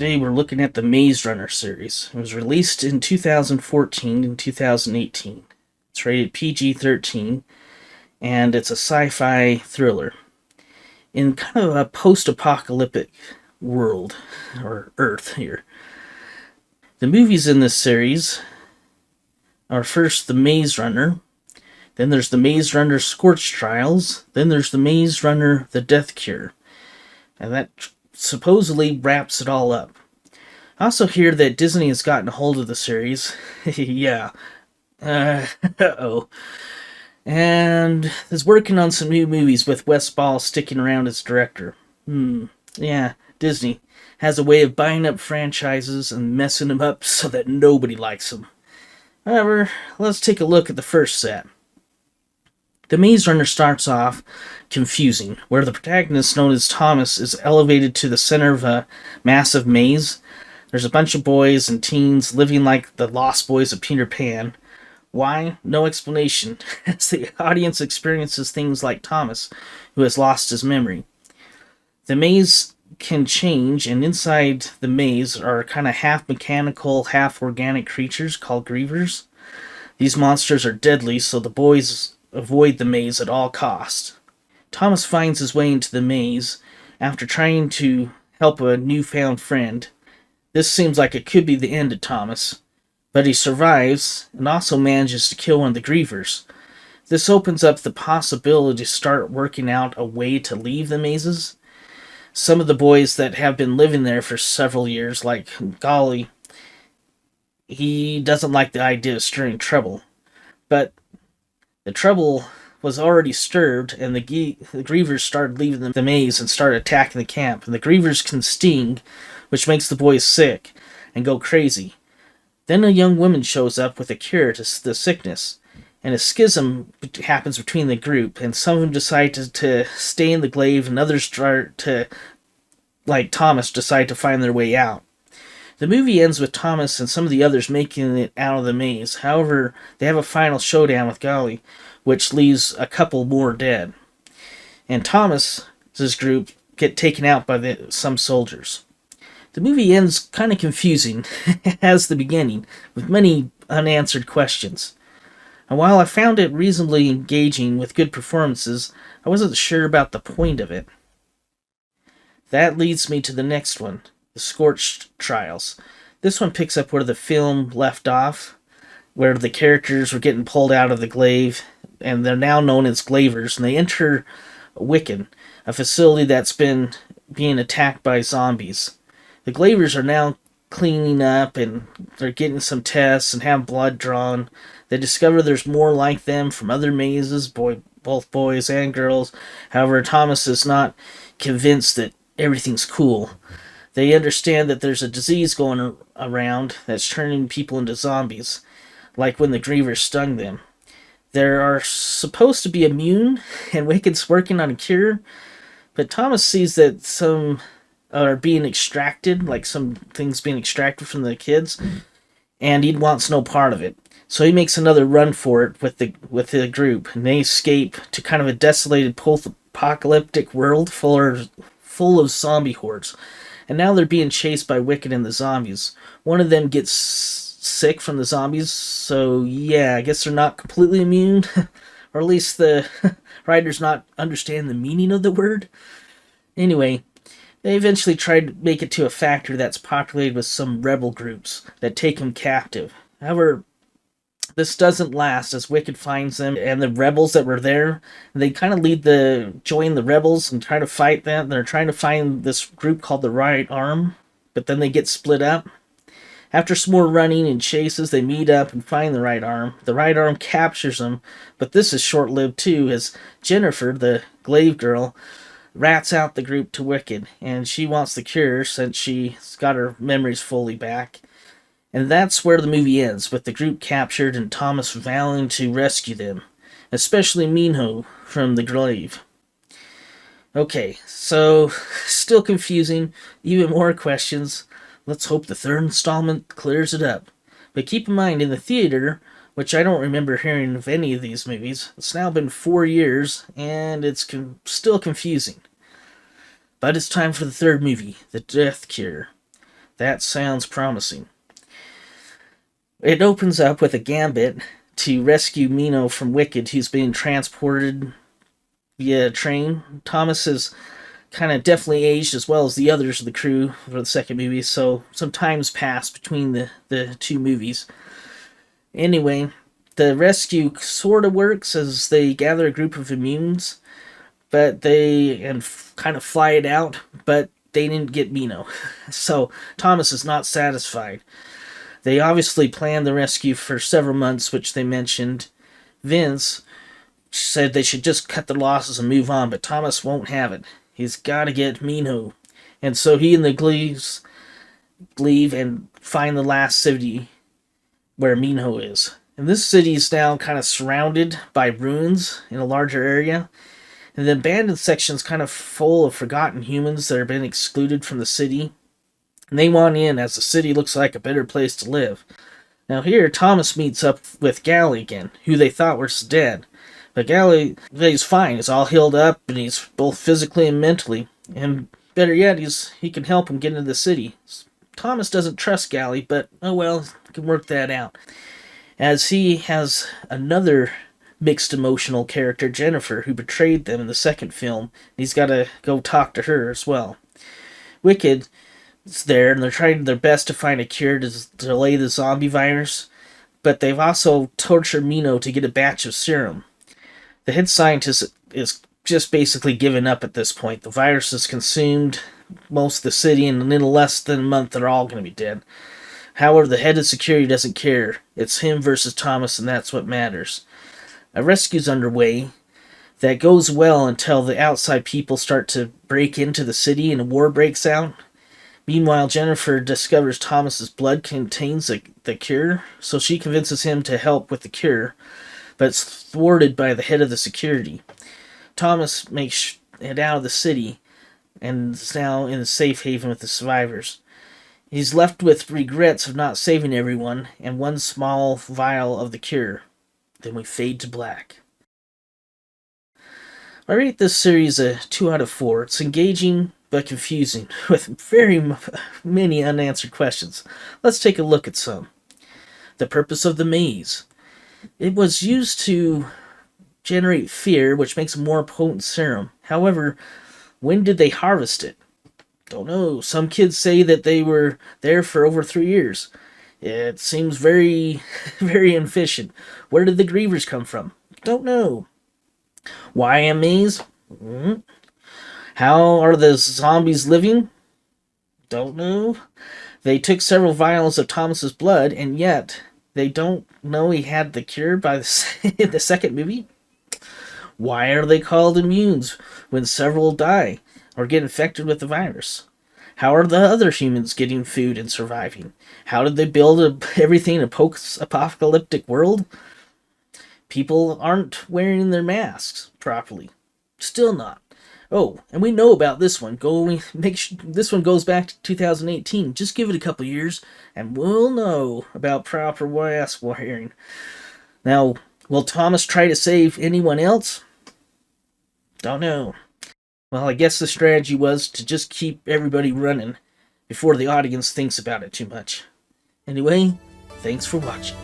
Today we're looking at the Maze Runner series. It was released in 2014 and 2018. It's rated PG-13, and it's a sci-fi thriller. In kind of a post-apocalyptic world, or Earth here. The movies in this series are first The Maze Runner, then there's The Maze Runner Scorch Trials, then there's The Maze Runner The Death Cure. And that supposedly wraps it all up. I also hear that Disney has gotten a hold of the series. Yeah. Uh-oh. And is working on some new movies with Wes Ball sticking around as director. Yeah, Disney has a way of buying up franchises and messing them up so that nobody likes them. However, let's take a look at the first set. The Maze Runner starts off confusing, where the protagonist, known as Thomas, is elevated to the center of a massive maze. There's a bunch of boys and teens living like the Lost Boys of Peter Pan. Why? No explanation, as the audience experiences things like Thomas, who has lost his memory. The maze can change, and inside the maze are kind of half-mechanical, half-organic creatures called grievers. These monsters are deadly, so the boys avoid the maze at all costs. Thomas finds his way into the maze after trying to help a newfound friend. This seems like it could be the end of Thomas, but he survives and also manages to kill one of the grievers. This opens up the possibility to start working out a way to leave the mazes. Some of the boys that have been living there for several years, like Golly, he doesn't like the idea of stirring trouble, but the trouble was already stirred, and the grievers started leaving the maze and started attacking the camp. And the grievers can sting, which makes the boys sick and go crazy. Then a young woman shows up with a cure to the sickness, and a schism happens between the group, and some of them decide to stay in the glaive, and others start to, like Thomas, decide to find their way out. The movie ends with Thomas and some of the others making it out of the maze. However, they have a final showdown with Golly, which leaves a couple more dead. And Thomas's group get taken out by some soldiers. The movie ends kind of confusing as the beginning, with many unanswered questions. And while I found it reasonably engaging with good performances, I wasn't sure about the point of it. That leads me to the next one. The Scorched Trials. This one picks up where the film left off, where the characters were getting pulled out of the glaive, and they're now known as Glavers, and they enter Wiccan, a facility that's been being attacked by zombies. The Glavers are now cleaning up, and they're getting some tests and have blood drawn. They discover there's more like them from other mazes, both boys and girls. However, Thomas is not convinced that everything's cool. They understand that there's a disease going around that's turning people into zombies, like when the grievers stung them. They are supposed to be immune, and Wiccan's working on a cure, but Thomas sees that some are being extracted, like some things being extracted from the kids, and he wants no part of it. So he makes another run for it with the group, and they escape to kind of a desolated post-apocalyptic world full of zombie hordes. And now they're being chased by Wiccan and the zombies. One of them gets sick from the zombies, so yeah, I guess they're not completely immune. Or at least the writers not understand the meaning of the word. Anyway, they eventually try to make it to a factory that's populated with some rebel groups that take them captive. However, this doesn't last, as Wiccan finds them and the rebels that were there. They kind of join the rebels and try to fight them. They're trying to find this group called the Right Arm, but then they get split up. After some more running and chases, they meet up and find the Right Arm. The Right Arm captures them, but this is short-lived too, as Jennifer, the glaive girl, rats out the group to Wiccan, and she wants the cure since she's got her memories fully back. And that's where the movie ends, with the group captured and Thomas vowing to rescue them, especially Minho from the glaive. Okay, so still confusing, even more questions. Let's hope the third installment clears it up. But keep in mind, in the theater, which I don't remember hearing of any of these movies, it's now been 4 years, and it's still confusing. But it's time for the third movie, The Death Cure. That sounds promising. It opens up with a Gambit to rescue Mino from Wicked, who's being transported via train. Thomas is kind of definitely aged as well as the others of the crew for the second movie, so some time's passed between the two movies. Anyway, the rescue sort of works as they gather a group of immunes, but kind of fly it out, but they didn't get Mino. So Thomas is not satisfied. They obviously planned the rescue for several months, which they mentioned. Vince said they should just cut the losses and move on, but Thomas won't have it. He's got to get Mino. And so he and the Gleaves leave and find the last city where Mino is. And this city is now kind of surrounded by ruins in a larger area. And the abandoned section is kind of full of forgotten humans that have been excluded from the city. And they want in, as the city looks like a better place to live. Now here, Thomas meets up with Gally again, who they thought was dead. But Gally, he's fine. He's all healed up, and he's both physically and mentally. And better yet, he can help him get into the city. Thomas doesn't trust Gally, but oh well, he can work that out. As he has another mixed emotional character, Jennifer, who betrayed them in the second film. He's got to go talk to her as well. Wicked is there, and they're trying their best to find a cure to delay the zombie virus, but they've also tortured Mino to get a batch of serum. The head scientist is just basically given up at this point. The virus has consumed most of the city, and in less than a month, they're all going to be dead. However, the head of security doesn't care. It's him versus Thomas, and that's what matters. A rescue's underway that goes well until the outside people start to break into the city and a war breaks out. Meanwhile, Jennifer discovers Thomas's blood contains the cure, so she convinces him to help with the cure, but it's thwarted by the head of the security. Thomas makes it out of the city and is now in a safe haven with the survivors. He's left with regrets of not saving everyone and one small vial of the cure. Then we fade to black. I rate this series a 2 out of 4. It's engaging but confusing, with very many unanswered questions. Let's take a look at some. The purpose of the maze. It was used to generate fear, which makes a more potent serum. However, when did they harvest it? Don't know. Some kids say that they were there for over 3 years. It seems very, very inefficient. Where did the grievers come from? Don't know. Why a maze? How are the zombies living? Don't know. They took several vials of Thomas's blood, and yet they don't know he had the cure by the second movie? Why are they called immunes when several die or get infected with the virus? How are the other humans getting food and surviving? How did they build everything in a post-apocalyptic world? People aren't wearing their masks properly. Still not. Oh, and we know about this one. This one goes back to 2018. Just give it a couple years, and we'll know about proper mask wearing. Now, will Thomas try to save anyone else? Don't know. Well, I guess the strategy was to just keep everybody running before the audience thinks about it too much. Anyway, thanks for watching.